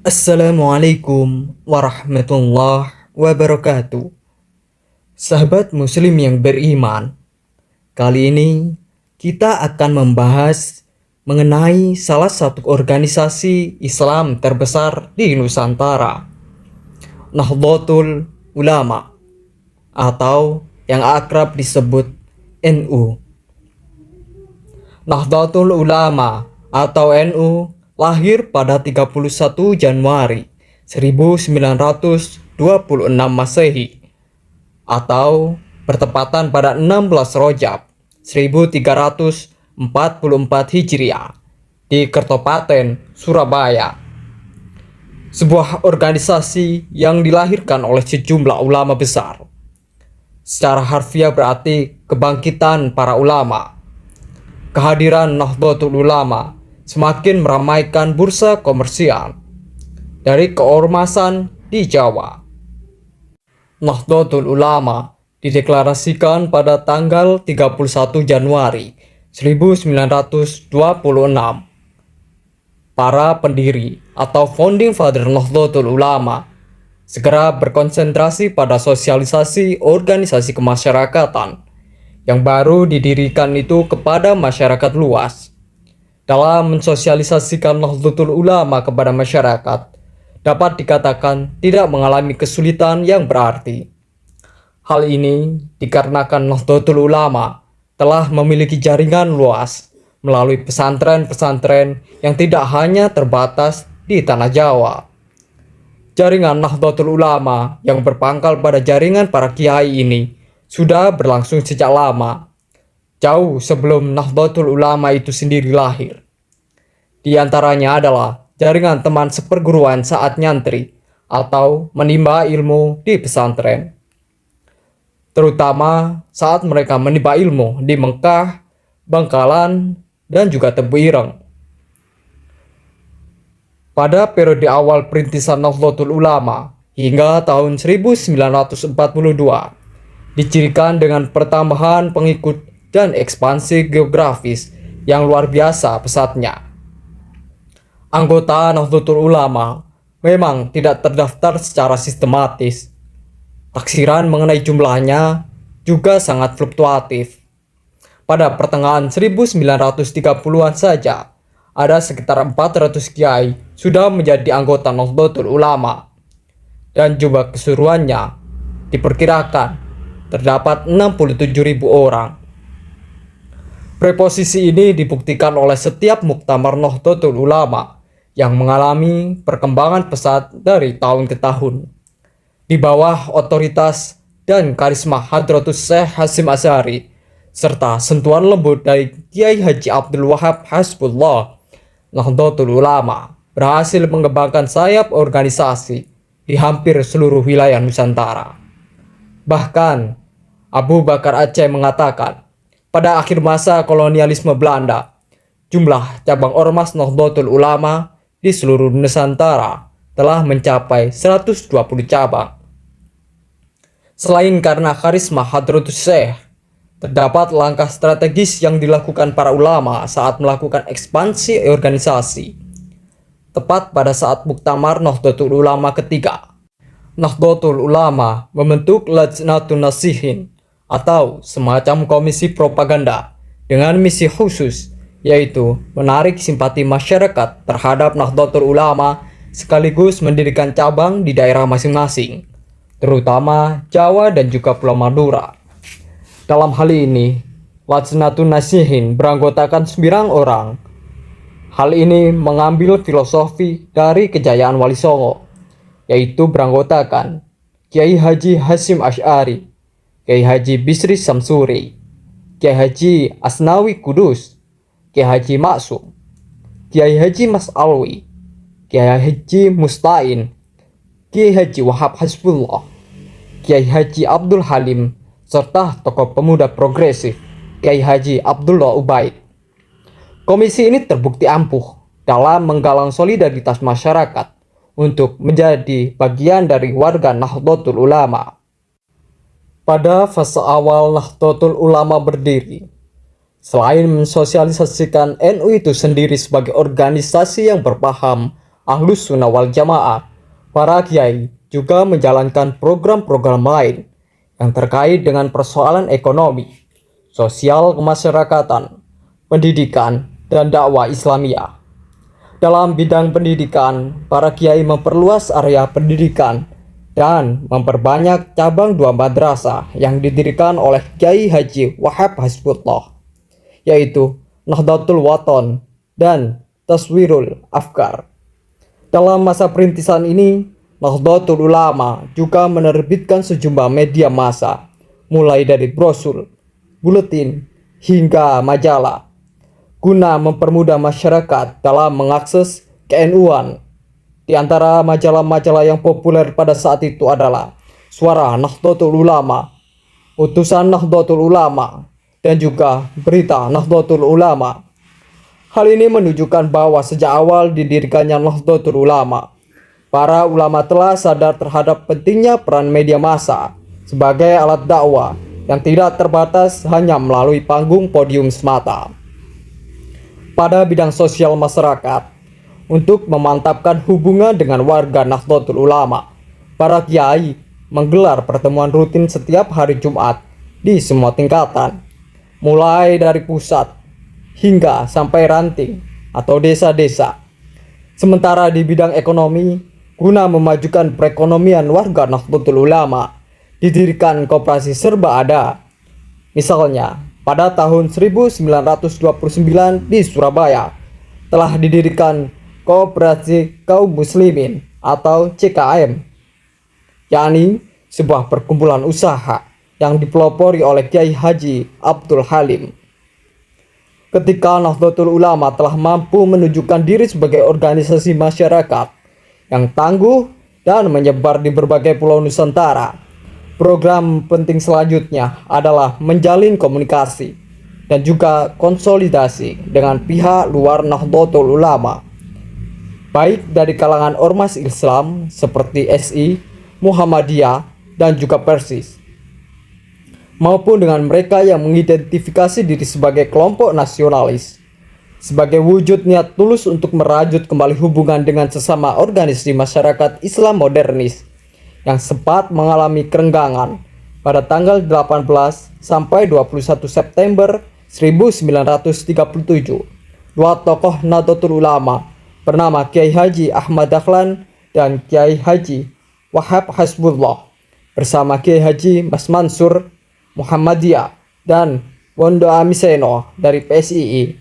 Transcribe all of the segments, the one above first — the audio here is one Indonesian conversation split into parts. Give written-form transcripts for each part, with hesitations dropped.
Assalamualaikum warahmatullahi wabarakatuh. Sahabat muslim yang beriman, kali ini kita akan membahas mengenai salah satu organisasi Islam terbesar di Nusantara, Nahdlatul Ulama, atau yang akrab disebut NU. Nahdlatul Ulama atau NU lahir pada 31 Januari 1926 Masehi atau bertepatan pada 16 Rajab 1344 Hijriah di Kertopaten, Surabaya. Sebuah organisasi yang dilahirkan oleh sejumlah ulama besar. Secara harfiah berarti kebangkitan para ulama. Kehadiran Nahdlatul Ulama semakin meramaikan bursa komersial dari keormasan di Jawa. Nahdlatul Ulama dideklarasikan pada tanggal 31 Januari 1926. Para pendiri atau founding father Nahdlatul Ulama segera berkonsentrasi pada sosialisasi organisasi kemasyarakatan yang baru didirikan itu kepada masyarakat luas. Dalam mensosialisasikan Nahdlatul Ulama kepada masyarakat, dapat dikatakan tidak mengalami kesulitan yang berarti. Hal ini dikarenakan Nahdlatul Ulama telah memiliki jaringan luas melalui pesantren-pesantren yang tidak hanya terbatas di Tanah Jawa. Jaringan Nahdlatul Ulama yang berpangkal pada jaringan para kiai ini sudah berlangsung sejak lama, jauh sebelum Nahdlatul Ulama itu sendiri lahir. Di antaranya adalah jaringan teman seperguruan saat nyantri atau menimba ilmu di pesantren. Terutama saat mereka menimba ilmu di Mekah, Bangkalan, dan juga Tebu Ireng. Pada periode awal perintisan Nahdlatul Ulama hingga tahun 1942, dicirikan dengan pertambahan pengikut dan ekspansi geografis yang luar biasa pesatnya. Anggota Nahdlatul Ulama memang tidak terdaftar secara sistematis. Taksiran mengenai jumlahnya juga sangat fluktuatif. Pada pertengahan 1930-an saja, ada sekitar 400 kiai sudah menjadi anggota Nahdlatul Ulama. Dan jumlah keseluruhannya diperkirakan terdapat 67.000 orang. Preposisi ini dibuktikan oleh setiap muktamar Nahdlatul Ulama yang mengalami perkembangan pesat dari tahun ke tahun. Di bawah otoritas dan karisma Hadratus Syekh Hasyim Asy'ari serta sentuhan lembut dari Kiai Haji Abdul Wahab Hasbullah, Nahdlatul Ulama berhasil mengembangkan sayap organisasi di hampir seluruh wilayah Nusantara. Bahkan, Abu Bakar Aceh mengatakan, pada akhir masa kolonialisme Belanda, jumlah cabang ormas Nahdlatul Ulama di seluruh Nusantara telah mencapai 120 cabang. Selain karena karisma Hadratus Syekh, terdapat langkah strategis yang dilakukan para ulama saat melakukan ekspansi organisasi. Tepat pada saat Muktamar Nahdlatul Ulama ketiga, Nahdlatul Ulama membentuk Lajnatun Nasihin atau semacam komisi propaganda dengan misi khusus, yaitu menarik simpati masyarakat terhadap Nahdlatul Ulama sekaligus mendirikan cabang di daerah masing-masing, terutama Jawa dan juga Pulau Madura. Dalam hal ini, Lajnatun Nasihin beranggotakan 9 orang. Hal ini mengambil filosofi dari kejayaan Wali Songo, yaitu beranggotakan Kiai Haji Hasyim Asy'ari, Kiai Haji Bisri Samsuri, Kiai Haji Asnawi Kudus, Kiai Haji Maksum, Kiai Haji Mas Alwi, Kiai Haji Mustain, Kiai Haji Wahab Hasbullah, Kiai Haji Abdul Halim, serta tokoh pemuda progresif Kiai Haji Abdullah Ubaid. Komisi ini terbukti ampuh dalam menggalang solidaritas masyarakat untuk menjadi bagian dari warga Nahdlatul Ulama. Pada fase awal Nahdlatul Ulama berdiri, selain mensosialisasikan NU itu sendiri sebagai organisasi yang berpaham Ahlus Sunnah wal Jamaah, para kiai juga menjalankan program-program lain yang terkait dengan persoalan ekonomi, sosial kemasyarakatan, pendidikan, dan dakwah Islamiyah. Dalam bidang pendidikan, para kiai memperluas area pendidikan dan memperbanyak cabang 2 madrasah yang didirikan oleh Kiai Haji Wahab Hasbullah, yaitu Nahdlatul Wathon dan Taswirul Afkar. Dalam masa perintisan ini, Nahdlatul Ulama juga menerbitkan sejumlah media massa, mulai dari brosur, buletin, hingga majalah, guna mempermudah masyarakat dalam mengakses ke-NU-an. Di antara majalah-majalah yang populer pada saat itu adalah Suara Nahdlatul Ulama, Utusan Nahdlatul Ulama, dan juga Berita Nahdlatul Ulama. Hal ini menunjukkan bahwa sejak awal didirikannya Nahdlatul Ulama, para ulama telah sadar terhadap pentingnya peran media massa sebagai alat dakwah yang tidak terbatas hanya melalui panggung podium semata. Pada bidang sosial masyarakat, untuk memantapkan hubungan dengan warga Nahdlatul Ulama, para kiai menggelar pertemuan rutin setiap hari Jumat di semua tingkatan, mulai dari pusat hingga sampai ranting atau desa-desa. Sementara di bidang ekonomi, guna memajukan perekonomian warga Nahdlatul Ulama, didirikan koperasi serba ada. Misalnya, pada tahun 1929 di Surabaya telah didirikan Koperasi Kaum Muslimin atau CKM, yakni sebuah perkumpulan usaha yang dipelopori oleh Kiai Haji Abdul Halim. Ketika Nahdlatul Ulama telah mampu menunjukkan diri sebagai organisasi masyarakat yang tangguh dan menyebar di berbagai pulau Nusantara, program penting selanjutnya adalah menjalin komunikasi dan juga konsolidasi dengan pihak luar Nahdlatul Ulama, baik dari kalangan ormas Islam seperti SI, Muhammadiyah, dan juga Persis, maupun dengan mereka yang mengidentifikasi diri sebagai kelompok nasionalis, sebagai wujud niat tulus untuk merajut kembali hubungan dengan sesama organisasi masyarakat Islam modernis yang sempat mengalami kerenggangan pada tanggal 18 sampai 21 September 1937. Dua tokoh Nahdlatul Ulama bernama Kiai Haji Ahmad Dahlan dan Kiai Haji Wahab Hasbullah bersama Kiai Haji Mas Mansur Muhammadiyah dan Wondo Amiseno dari PSII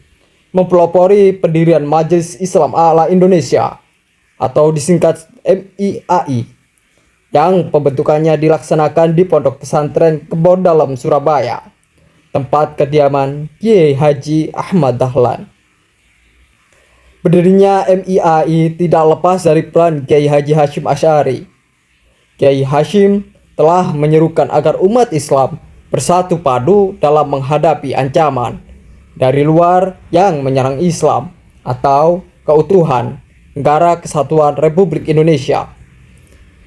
mempelopori pendirian Majelis Islam A'la Indonesia atau disingkat MIAI, yang pembentukannya dilaksanakan di Pondok Pesantren Kebon Dalem, Surabaya, tempat kediaman Kiai Haji Ahmad Dahlan. Berdirinya MIAI tidak lepas dari peran Kiai Haji Hasyim Asy'ari. Kiai Hasyim telah menyerukan agar umat Islam bersatu padu dalam menghadapi ancaman dari luar yang menyerang Islam atau keutuhan Negara Kesatuan Republik Indonesia.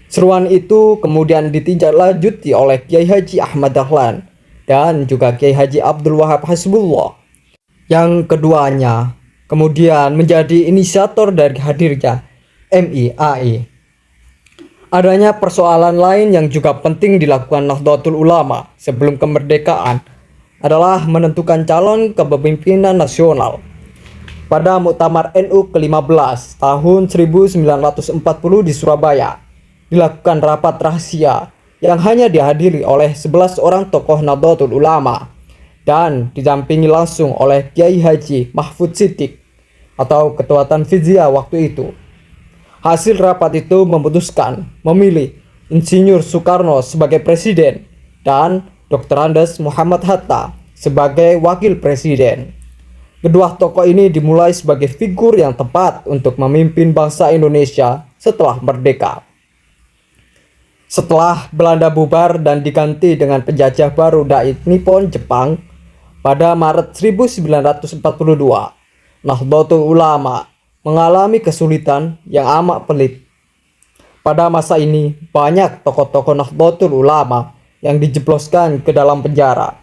Seruan itu kemudian ditindaklanjuti oleh Kiai Haji Ahmad Dahlan dan juga Kiai Haji Abdul Wahab Hasbullah. Yang keduanya kemudian menjadi inisiator dari hadirnya MIAI. Adanya persoalan lain yang juga penting dilakukan Nahdlatul Ulama sebelum kemerdekaan adalah menentukan calon kepemimpinan nasional. Pada Muktamar NU ke-15 tahun 1940 di Surabaya, dilakukan rapat rahasia yang hanya dihadiri oleh 11 orang tokoh Nahdlatul Ulama dan didampingi langsung oleh Kiai Haji Mahfud Siddiq atau Ketua Tanfiziyah waktu itu. Hasil rapat itu memutuskan memilih Insinyur Soekarno sebagai presiden dan Dr. Andes Muhammad Hatta sebagai wakil presiden. Kedua tokoh ini dimulai sebagai figur yang tepat untuk memimpin bangsa Indonesia setelah merdeka. Setelah Belanda bubar dan diganti dengan penjajah baru Dai Nippon Jepang pada Maret 1942, Nahdlatul Ulama mengalami kesulitan yang amat pelik. Pada masa ini, banyak tokoh-tokoh Nahdlatul Ulama yang dijebloskan ke dalam penjara,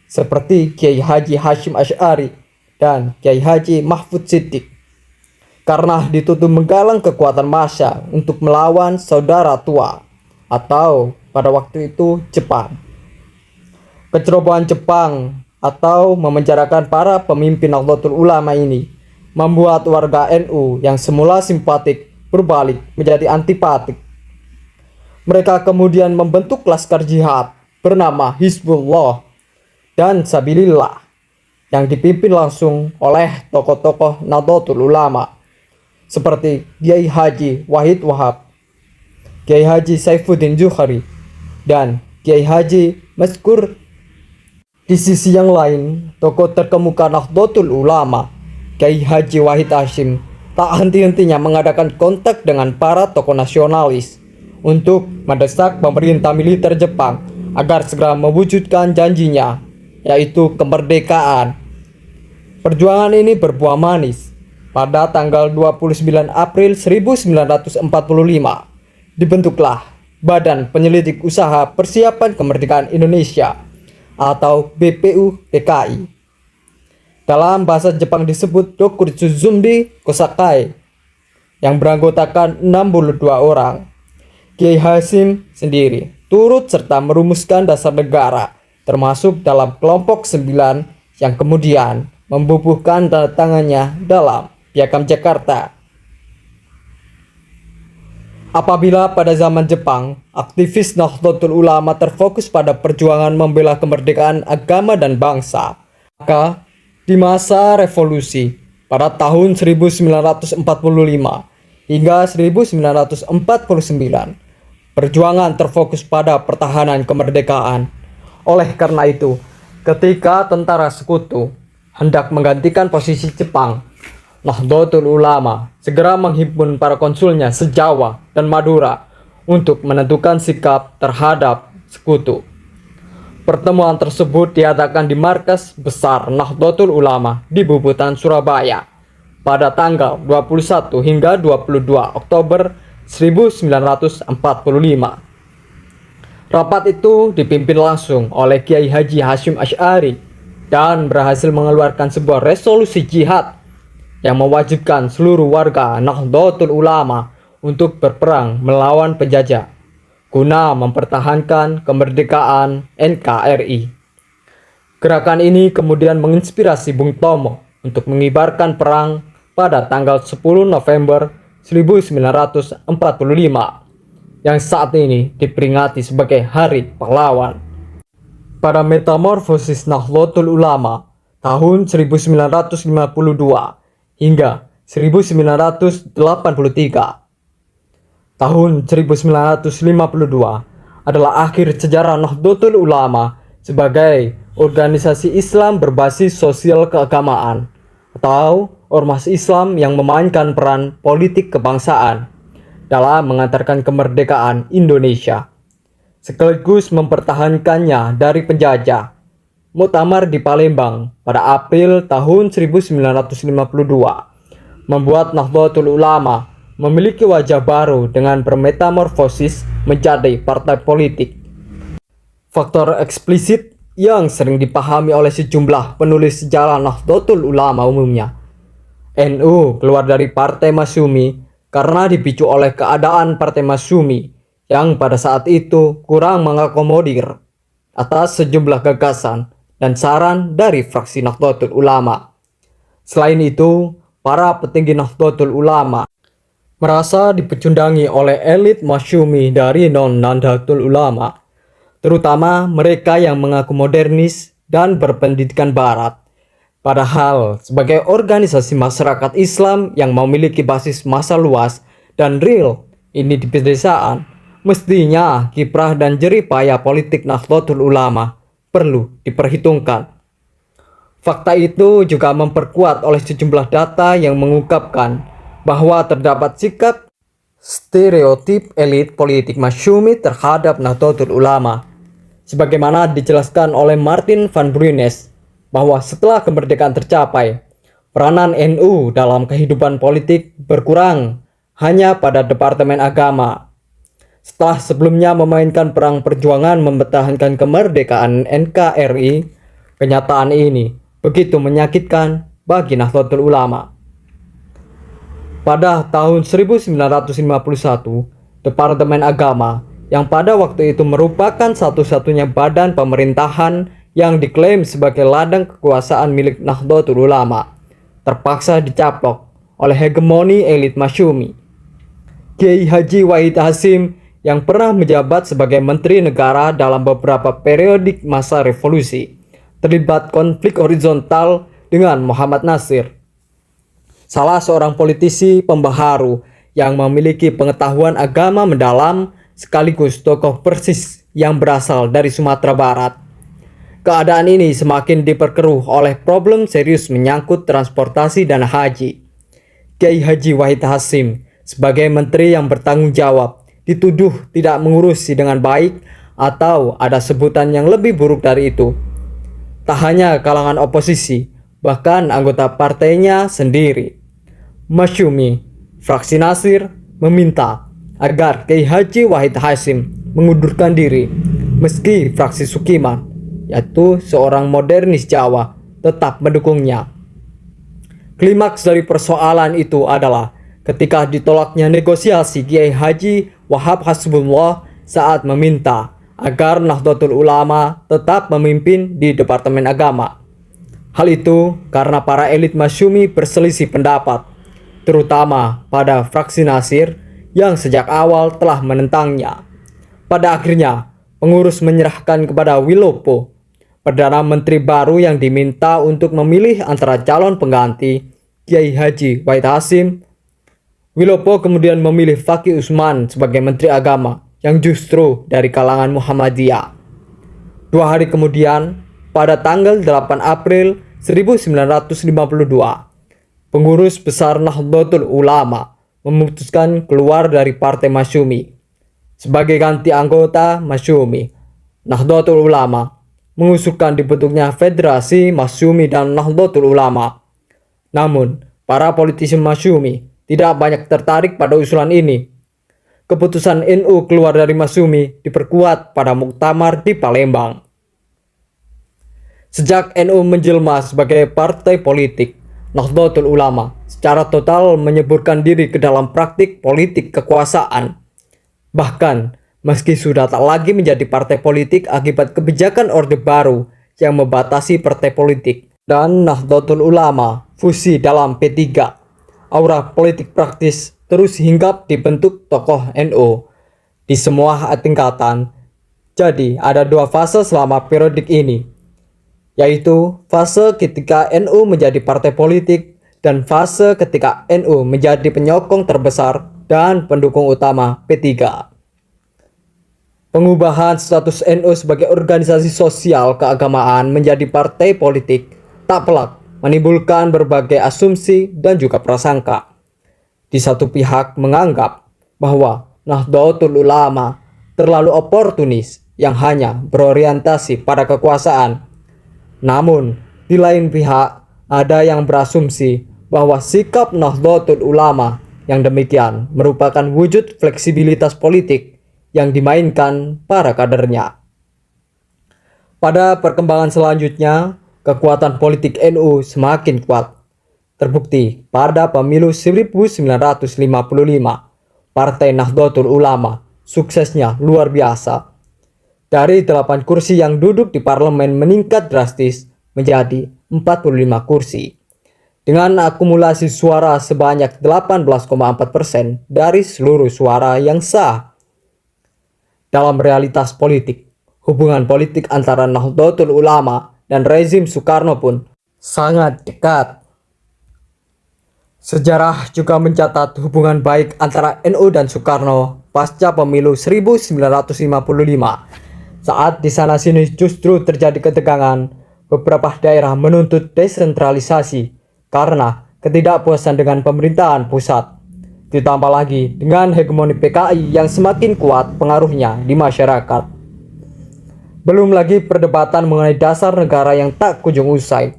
seperti Kiai Haji Hasyim Asy'ari dan Kiai Haji Mahfud Siddiq. karena dituduh menggalang kekuatan massa untuk melawan saudara tua atau pada waktu itu Jepang. Kecerobohan Jepang atau memenjarakan para pemimpin Nahdlatul Ulama ini membuat warga NU yang semula simpatik berbalik menjadi antipatik. Mereka kemudian membentuk laskar jihad bernama Hizbullah dan Sabilillah yang dipimpin langsung oleh tokoh-tokoh Nahdlatul Ulama seperti Kiai Haji Wahid Wahab, Kiai Haji Saifuddin Zuhari, dan Kiai Haji Mazkur. Di sisi yang lain, tokoh terkemuka Nahdlatul Ulama, Kiai Haji Wahid Hasyim, tak henti-hentinya mengadakan kontak dengan para tokoh nasionalis untuk mendesak pemerintah militer Jepang agar segera mewujudkan janjinya, yaitu kemerdekaan. Perjuangan ini berbuah manis. Pada tanggal 29 April 1945, dibentuklah Badan Penyelidik Usaha Persiapan Kemerdekaan Indonesia atau BPUPKI. Dalam bahasa Jepang disebut Dokutsuzumbi Kosakai yang beranggotakan 62 orang. Kiai Hasyim sendiri turut serta merumuskan dasar negara, termasuk dalam kelompok 9 yang kemudian membubuhkan tanda tangannya dalam Piagam Jakarta. Apabila pada zaman Jepang, aktivis Nahdlatul Ulama terfokus pada perjuangan membela kemerdekaan agama dan bangsa, maka di masa revolusi pada tahun 1945 hingga 1949, perjuangan terfokus pada pertahanan kemerdekaan. Oleh karena itu, ketika tentara sekutu hendak menggantikan posisi Jepang, Nahdlatul Ulama segera menghimpun para konsulnya se-Jawa dan Madura untuk menentukan sikap terhadap sekutu. Pertemuan tersebut diadakan di markas besar Nahdlatul Ulama di Bubutan, Surabaya pada tanggal 21 hingga 22 Oktober 1945. Rapat itu dipimpin langsung oleh Kiai Haji Hasyim Asy'ari dan berhasil mengeluarkan sebuah resolusi jihad yang mewajibkan seluruh warga Nahdlatul Ulama untuk berperang melawan penjajah guna mempertahankan kemerdekaan NKRI. Gerakan ini kemudian menginspirasi Bung Tomo untuk mengibarkan perang pada tanggal 10 November 1945 yang saat ini diperingati sebagai Hari Pahlawan. Pada metamorfosis Nahdlatul Ulama tahun 1952 hingga 1983. Tahun 1952 adalah akhir sejarah Nahdlatul Ulama sebagai organisasi Islam berbasis sosial keagamaan atau ormas Islam yang memainkan peran politik kebangsaan dalam mengantarkan kemerdekaan Indonesia sekaligus mempertahankannya dari penjajah. Muktamar di Palembang pada April tahun 1952 membuat Nahdlatul Ulama memiliki wajah baru dengan bermetamorfosis menjadi partai politik. Faktor eksplisit yang sering dipahami oleh sejumlah penulis sejarah Nahdlatul Ulama umumnya. NU keluar dari Partai Masyumi karena dipicu oleh keadaan Partai Masyumi yang pada saat itu kurang mengakomodir atas sejumlah gagasan dan saran dari fraksi Nahdlatul Ulama. Selain itu, para petinggi Nahdlatul Ulama merasa dipecundangi oleh elit Masyumi dari non-Nahdlatul Ulama, terutama mereka yang mengaku modernis dan berpendidikan barat. Padahal sebagai organisasi masyarakat Islam yang memiliki basis massa luas dan real ini di pedesaan, mestinya kiprah dan jeripaya politik Nahdlatul Ulama perlu diperhitungkan. Fakta itu juga memperkuat oleh sejumlah data yang mengungkapkan bahwa terdapat sikap stereotip elit politik Masyumi terhadap Nahdlatul Ulama. Sebagaimana dijelaskan oleh Martin van Brunes, bahwa setelah kemerdekaan tercapai, peranan NU dalam kehidupan politik berkurang hanya pada Departemen Agama. Setelah sebelumnya memainkan perang perjuangan mempertahankan kemerdekaan NKRI, kenyataan ini begitu menyakitkan bagi Nahdlatul Ulama. Pada tahun 1951, Departemen Agama yang pada waktu itu merupakan satu-satunya badan pemerintahan yang diklaim sebagai ladang kekuasaan milik Nahdlatul Ulama terpaksa dicaplok oleh hegemoni elit Masyumi. Kiai Haji Wahid Hasyim yang pernah menjabat sebagai Menteri Negara dalam beberapa periodik masa revolusi terlibat konflik horizontal dengan Muhammad Nasir, salah seorang politisi pembaharu yang memiliki pengetahuan agama mendalam sekaligus tokoh Persis yang berasal dari Sumatera Barat. Keadaan ini semakin diperkeruh oleh problem serius menyangkut transportasi dana haji. Kiai Haji Wahid Hasyim sebagai menteri yang bertanggung jawab dituduh tidak mengurusi dengan baik atau ada sebutan yang lebih buruk dari itu. Tak hanya kalangan oposisi, bahkan anggota partainya sendiri, Masyumi, fraksi Nasir, meminta agar Kiai Haji Wahid Hasyim mengundurkan diri, meski fraksi Sukiman, yaitu seorang modernis Jawa, tetap mendukungnya. Klimaks dari persoalan itu adalah ketika ditolaknya negosiasi Kiai Haji Wahab Hasbullah saat meminta agar Nahdlatul Ulama tetap memimpin di Departemen Agama. Hal itu karena para elit Masyumi berselisih pendapat, terutama pada fraksi Nasir yang sejak awal telah menentangnya. Pada akhirnya, pengurus menyerahkan kepada Wilopo, Perdana Menteri baru yang diminta untuk memilih antara calon pengganti Kiai Haji Wahid Hasyim. Wilopo kemudian memilih Fakih Usman sebagai Menteri Agama yang justru dari kalangan Muhammadiyah. 2 hari kemudian, pada tanggal 8 April 1952, pengurus besar Nahdlatul Ulama memutuskan keluar dari Partai Masyumi. Sebagai ganti anggota Masyumi, Nahdlatul Ulama mengusulkan dibentuknya Federasi Masyumi dan Nahdlatul Ulama. Namun, para politisi Masyumi tidak banyak tertarik pada usulan ini. Keputusan NU keluar dari Masyumi diperkuat pada muktamar di Palembang. Sejak NU menjelma sebagai partai politik, Nahdlatul Ulama secara total menyeburkan diri ke dalam praktik politik kekuasaan. Bahkan, meski sudah tak lagi menjadi partai politik akibat kebijakan Orde Baru yang membatasi partai politik dan Nahdlatul Ulama fusi dalam P3, aura politik praktis terus hinggap dibentuk tokoh NU di semua tingkatan. Jadi ada 2 fase selama periodik ini, yaitu fase ketika NU menjadi partai politik dan fase ketika NU menjadi penyokong terbesar dan pendukung utama P3. Pengubahan status NU sebagai organisasi sosial keagamaan menjadi partai politik tak pelak menimbulkan berbagai asumsi dan juga prasangka. Di satu pihak menganggap bahwa Nahdlatul Ulama terlalu oportunis yang hanya berorientasi pada kekuasaan. Namun, di lain pihak ada yang berasumsi bahwa sikap Nahdlatul Ulama yang demikian merupakan wujud fleksibilitas politik yang dimainkan para kadernya. Pada perkembangan selanjutnya, kekuatan politik NU semakin kuat. Terbukti pada pemilu 1955, Partai Nahdlatul Ulama suksesnya luar biasa. Dari 8 kursi yang duduk di parlemen meningkat drastis menjadi 45 kursi. Dengan akumulasi suara sebanyak 18,4% dari seluruh suara yang sah. Dalam realitas politik, hubungan politik antara Nahdlatul Ulama dan rezim Soekarno pun sangat dekat. Sejarah juga mencatat hubungan baik antara NU dan Soekarno pasca pemilu 1955. Saat di sana-sini justru terjadi ketegangan, beberapa daerah menuntut desentralisasi karena ketidakpuasan dengan pemerintahan pusat. Ditambah lagi dengan hegemoni PKI yang semakin kuat pengaruhnya di masyarakat. Belum lagi perdebatan mengenai dasar negara yang tak kunjung usai.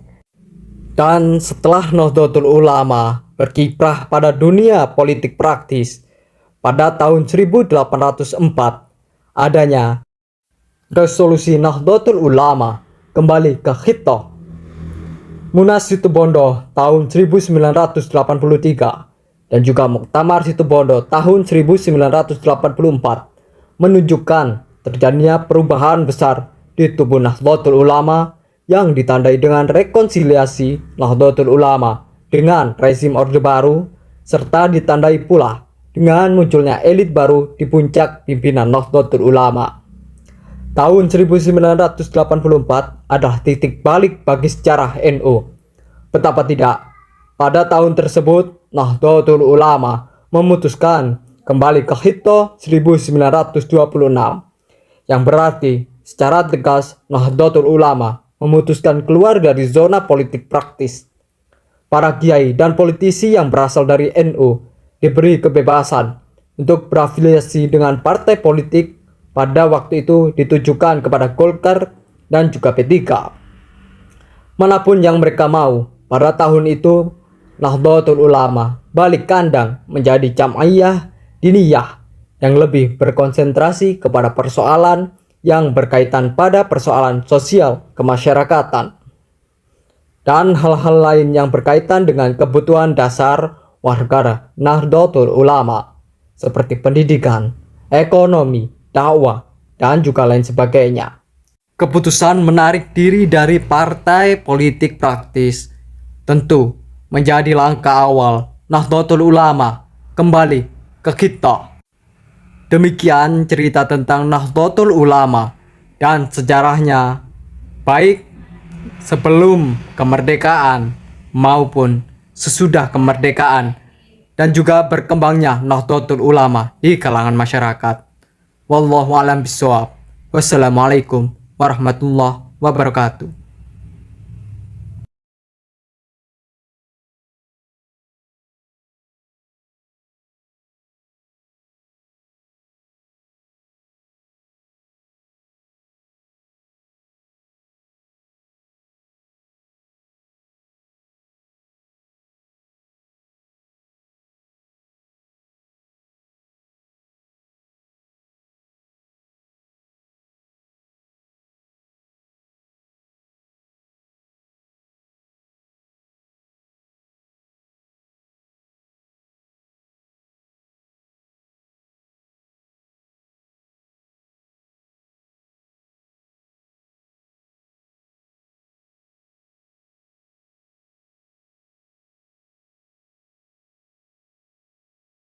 Dan setelah Nahdlatul Ulama berkiprah pada dunia politik praktis, pada tahun 1804 adanya resolusi Nahdlatul Ulama kembali ke Khittah. Munas Situbondo tahun 1983 dan juga Muktamar Situbondo tahun 1984 menunjukkan terjadinya perubahan besar di tubuh Nahdlatul Ulama yang ditandai dengan rekonsiliasi Nahdlatul Ulama dengan rezim Orde Baru, serta ditandai pula dengan munculnya elit baru di puncak pimpinan Nahdlatul Ulama. Tahun 1984 adalah titik balik bagi sejarah NU. Betapa tidak, pada tahun tersebut Nahdlatul Ulama memutuskan kembali ke Hito 1926, yang berarti secara tegas Nahdlatul Ulama memutuskan keluar dari zona politik praktis. Para kiai dan politisi yang berasal dari NU diberi kebebasan untuk berafiliasi dengan partai politik, pada waktu itu ditujukan kepada Golkar dan juga P3. Manapun yang mereka mau. Pada tahun itu Nahdlatul Ulama balik kandang menjadi Jam'iyah Diniyah yang lebih berkonsentrasi kepada persoalan yang berkaitan pada persoalan sosial kemasyarakatan dan hal-hal lain yang berkaitan dengan kebutuhan dasar warga Nahdlatul Ulama seperti pendidikan, ekonomi, dakwah, dan juga lain sebagainya. Keputusan menarik diri dari partai politik praktis tentu menjadi langkah awal Nahdlatul Ulama kembali ke kita. Demikian cerita tentang Nahdlatul Ulama dan sejarahnya, baik sebelum kemerdekaan maupun sesudah kemerdekaan, dan juga berkembangnya Nahdlatul Ulama di kalangan masyarakat. Wallahu a'lam bishawab. Wassalamualaikum warahmatullahi wabarakatuh.